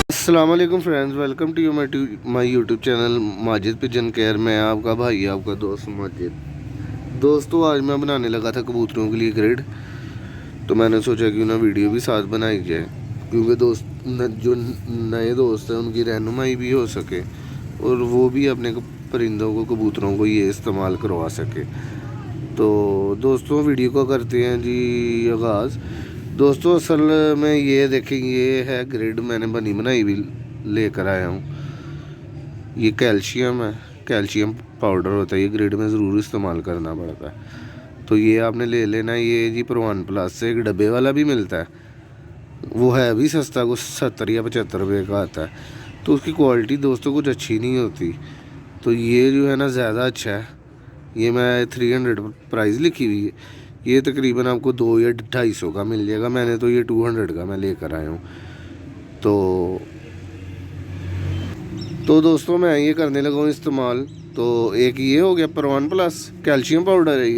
अस्सलाम वालेकुम friends, welcome to my YouTube channel Majid pigeon care. मैं आपका भाई, आपका दोस्त माजिद। दोस्तों, आज मैं बनाने लगा था कबूतरों के लिए ग्रिड। तो मैंने सोचा कि ना वीडियो भी साथ बनाई जाए, क्योंकि जो नए दोस्त हैं उनकी रहनुमाई भी हो सके और वो भी अपने परिंदों को, कबूतरों को ये इस्तेमाल करवा सके। तो दोस्तों, वीडियो को करते हैं जी आगाज़। दोस्तों, असल में ये देखें, ये है ग्रिड, मैंने बनी बनाई भी लेकर आया हूँ। ये कैल्शियम है, कैल्शियम पाउडर होता है, ये ग्रिड में ज़रूर इस्तेमाल करना पड़ता है। तो ये आपने ले लेना। ये जी परवान प्लस से एक डब्बे वाला भी मिलता है, वो है भी सस्ता, कुछ 70 या 75 रुपये का आता है। तो उसकी क्वालिटी दोस्तों कुछ अच्छी नहीं होती। तो ये जो है ना ज़्यादा अच्छा है। ये मैं 300 प्राइस लिखी हुई है। ये तकरीबन आपको 2 या 250 का मिल जाएगा। मैंने तो ये 200 का मैं लेकर आया हूँ। तो दोस्तों, मैं ये करने लगा हूँ इस्तेमाल। तो एक ये हो गया परवान प्लस कैल्शियम पाउडर है।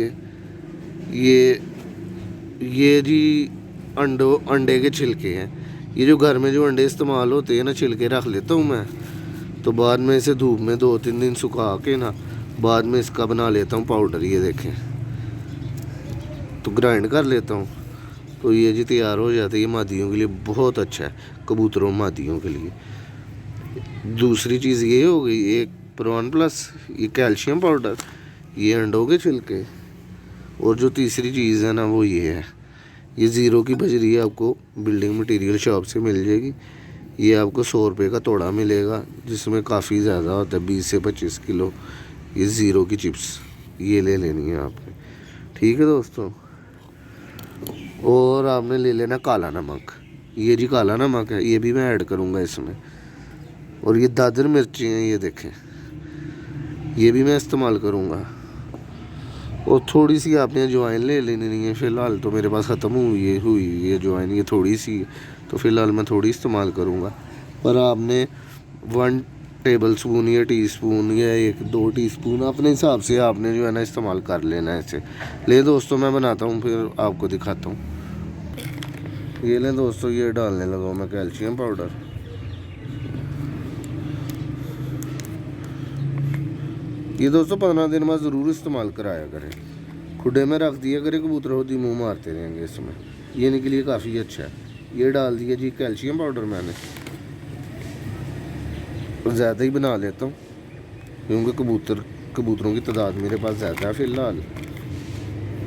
ये जी अंडे के छिलके हैं। ये जो घर में जो अंडे इस्तेमाल होते हैं ना, छिलके रख लेता हूँ मैं। तो बाद में इसे धूप में 2-3 दिन सुखा के ना, बाद में इसका बना लेता हूँ पाउडर। ये देखें, तो ग्राइंड कर लेता हूँ। तो ये जी तैयार हो जाती है। ये मादियों के लिए बहुत अच्छा है, कबूतरों मादियों के लिए। दूसरी चीज़ ये हो गई, एक प्रॉन प्लस, ये कैल्शियम पाउडर, ये अंडों के छिलके। और जो तीसरी चीज़ है ना, वो ये है, ये ज़ीरो की बजरी आपको बिल्डिंग मटेरियल शॉप से मिल जाएगी। ये आपको 100 रुपये का तोड़ा मिलेगा, जिसमें काफ़ी ज़्यादा होता है, 20 से 25 किलो। ये ज़ीरो की चिप्स ये ले लेनी है आपने, ठीक है दोस्तों। और आपने ले लेना काला नमक। ये जी काला नमक है, ये भी मैं ऐड करूँगा इसमें। और ये दादर मिर्ची हैं, ये देखें, ये भी मैं इस्तेमाल करूँगा। और थोड़ी सी आपने अजवाइन ले लेनी है। फ़िलहाल तो मेरे पास ख़त्म हुई ये अजवाइन, ये थोड़ी सी, तो फ़िलहाल मैं थोड़ी इस्तेमाल करूँगा। पर आपने 1 टेबल स्पून या टीस्पून या 1-2 टीस्पून अपने हिसाब से आपने जो है ना इस्तेमाल कर लेना है इसे। ले दोस्तों, मैं बनाता हूँ फिर आपको दिखाता हूँ। ये लें दोस्तों, ये डालने लगा मैं कैल्शियम पाउडर। ये दोस्तों 15 दिन बाद ज़रूर इस्तेमाल कराया करें। खुडे में रख दिया करें, कबूतर होती मुँह मारते रहेंगे इसमें। ये इनके लिए काफ़ी अच्छा है। ये डाल दिया जी कैल्शियम पाउडर मैंने, ज़्यादा ही बना लेता हूँ, क्योंकि कबूतरों की तादाद मेरे पास ज़्यादा है फ़िलहाल।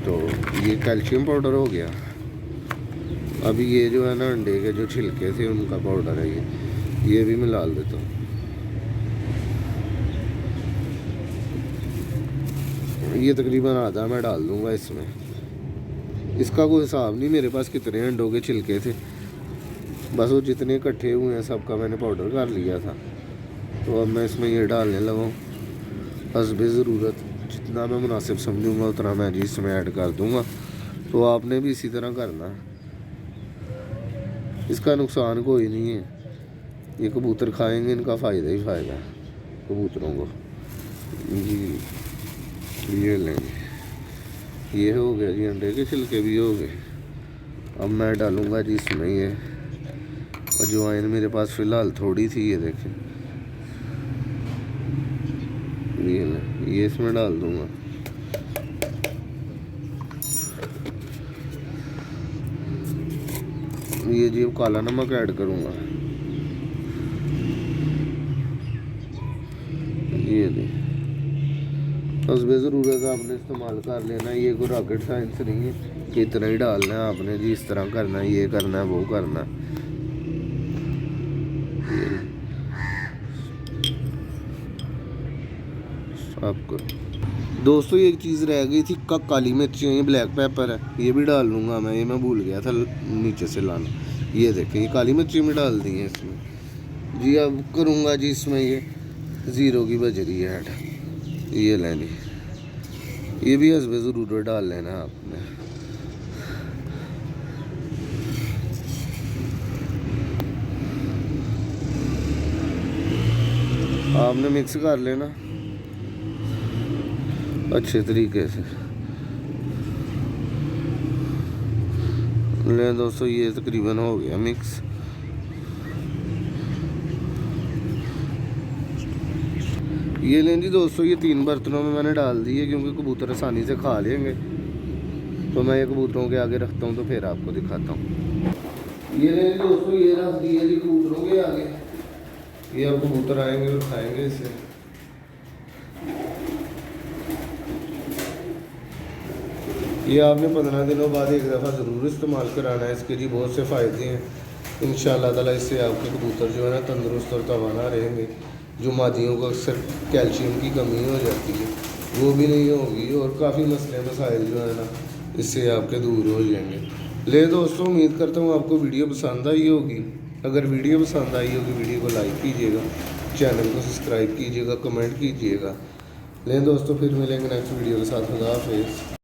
तो ये कैल्शियम पाउडर हो गया। अभी ये जो है ना अंडे के जो छिलके थे उनका पाउडर है, ये भी मैं डाल देता हूँ। ये तकरीबन आधा मैं डाल दूँगा इसमें। इसका कोई हिसाब नहीं मेरे पास कितने अंडों के छिलके थे, बस वो जितने इकट्ठे हुए हैं सबका मैंने पाउडर कर लिया था। तो अब मैं इसमें ये डालने लगा हूँ हस्बे ज़रूरत। जितना मैं मुनासिब समझूँगा उतना मैं जी इसमें ऐड कर दूँगा। तो आपने भी इसी तरह करना है। इसका नुकसान कोई नहीं है, ये कबूतर खाएंगे, इनका फ़ायदा ही फ़ायदा है कबूतरों को जी। ये लेंगे, ये हो गया जी, अंडे के छिलके भी हो गए। अब मैं डालूँगा जी इसमें ये अजवाइन, मेरे पास फ़िलहाल थोड़ी थी, ये देखें, ये इसमें डाल दूँगा। ये जी अब काला नमक ऐड करूँगा। ये नहीं, हस्बे ज़रूरत आपने इस्तेमाल कर लेना। ये कोई रॉकेट साइंस नहीं है कि इतना ही डालना है आपने जी, इस तरह करना है, ये करना है, वो करना है। आपको दोस्तों एक चीज़ रह गई थी, काली मिर्च, ये ब्लैक पेपर है, ये भी डाल लूँगा मैं। ये मैं भूल गया था नीचे से लाना। ये देखें, ये काली मिर्ची में डाल दी है इसमें जी। अब करूँगा जी इसमें ये ज़ीरो की बजरी ऐड, ये लेनी, ये भी हस्बे ज़रूर डाल लेना आपने। आपने मिक्स कर लेना अच्छे तरीके से। ले दोस्तों, ये तकरीबन हो गया मिक्स। ये लें जी दोस्तों, ये 3 बर्तनों में मैंने डाल दी है क्योंकि कबूतर आसानी से खा लेंगे। तो मैं ये कबूतरों के आगे रखता हूँ तो फिर आपको दिखाता हूँ। ये लें जी दोस्तों, ये रख दिए जी कबूतरों के आगे। ये अब कबूतर आएंगे और खाएंगे इसे। ये आपने 15 दिनों बाद एक दफ़ा ज़रूर इस्तेमाल कराना है। इसके जी बहुत से फ़ायदे हैं। इंशाअल्लाह ताला इससे आपके कबूतर जो है ना तंदुरुस्त और तवाना रहेंगे। जो मादियों को अक्सर कैल्शियम की कमी हो जाती है वो भी नहीं होगी, और काफ़ी मसले मसाइल जो है ना इससे आपके दूर हो जाएंगे। ले दोस्तों, उम्मीद करता हूँ आपको वीडियो पसंद आई होगी। अगर वीडियो पसंद आई होगी वीडियो को लाइक कीजिएगा, चैनल को सब्सक्राइब कीजिएगा, कमेंट कीजिएगा। ले दोस्तों, फिर मिलेंगे नेक्स्ट वीडियो के साथ। खुदा हाफिज़।